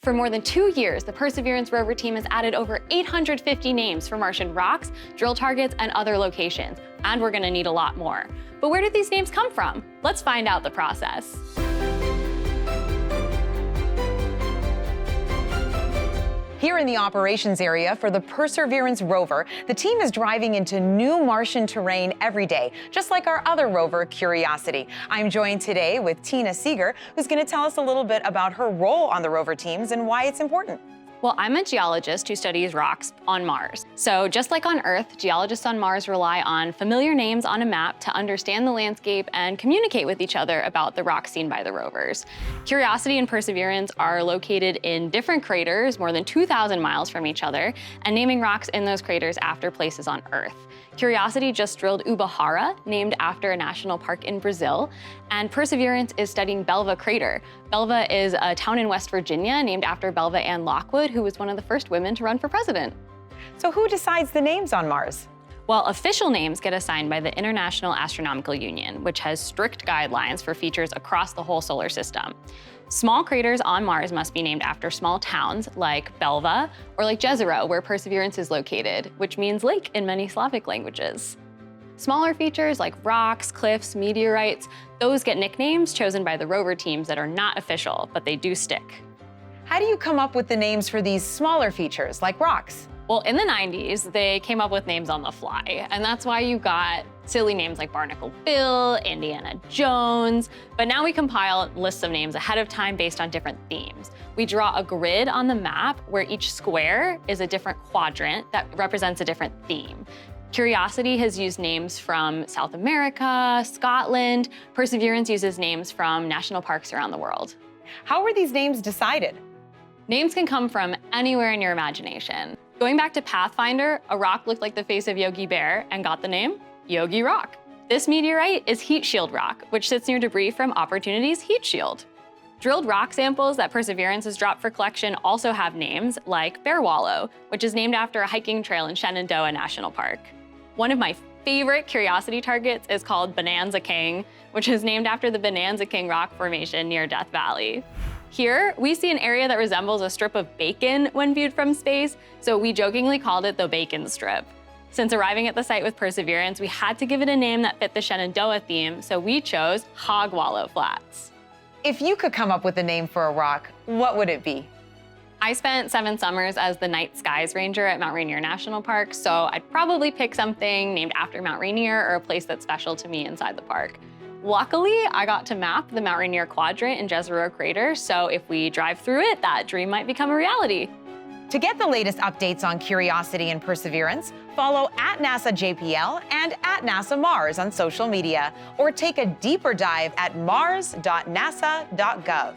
For more than 2 years, the Perseverance rover team has added over 850 names for Martian rocks, drill targets, and other locations, and we're gonna need a lot more. But where did these names come from? Let's find out the process. Here in the operations area for the Perseverance rover, the team is driving into new Martian terrain every day, just like our other rover, Curiosity. I'm joined today with Tina Seeger, who's going to tell us a little bit about her role on the rover teams and why it's important. Well, I'm a geologist who studies rocks on Mars. So just like on Earth, geologists on Mars rely on familiar names on a map to understand the landscape and communicate with each other about the rocks seen by the rovers. Curiosity and Perseverance are located in different craters, more than 2,000 miles from each other, and naming rocks in those craters after places on Earth. Curiosity just drilled UBAJARA, named after a national park in Brazil, and Perseverance is studying BELVA crater. BELVA is a town in West Virginia named after Belva Ann Lockwood, who was one of the first women to run for president. So who decides the names on Mars? Well, official names get assigned by the International Astronomical Union, which has strict guidelines for features across the whole solar system. Small craters on Mars must be named after small towns like Belva or like Jezero, where Perseverance is located, which means lake in many Slavic languages. Smaller features like rocks, cliffs, meteorites, those get nicknames chosen by the rover teams that are not official, but they do stick. How do you come up with the names for these smaller features, like rocks? Well, in the 90s, they came up with names on the fly, and that's why you got silly names like Barnacle Bill, Indiana Jones, but now we compile lists of names ahead of time based on different themes. We draw a grid on the map where each square is a different quadrant that represents a different theme. Curiosity has used names from South America, Scotland. Perseverance uses names from national parks around the world. How were these names decided? Names can come from anywhere in your imagination. Going back to Pathfinder, a rock looked like the face of Yogi Bear and got the name Yogi Rock. This meteorite is Heat Shield Rock, which sits near debris from Opportunity's heat shield. Drilled rock samples that Perseverance has dropped for collection also have names like BEARWALLOW, which is named after a hiking trail in Shenandoah National Park. One of my favorite Curiosity targets is called Bonanza King, which is named after the Bonanza King rock formation near Death Valley. Here, we see an area that resembles a strip of bacon when viewed from space, so we jokingly called it the Bacon Strip. Since arriving at the site with Perseverance, we had to give it a name that fit the Shenandoah theme, so we chose HOGWALLOW Flats. If you could come up with a name for a rock, what would it be? I spent 7 summers as the Night Skies Ranger at Mount Rainier National Park, so I'd probably pick something named after Mount Rainier or a place that's special to me inside the park. Luckily, I got to map the Mount Rainier quadrant in Jezero crater, so if we drive through it, that dream might become a reality. To get the latest updates on Curiosity and Perseverance, follow @NASA JPL and @NASA Mars on social media, or take a deeper dive at mars.nasa.gov.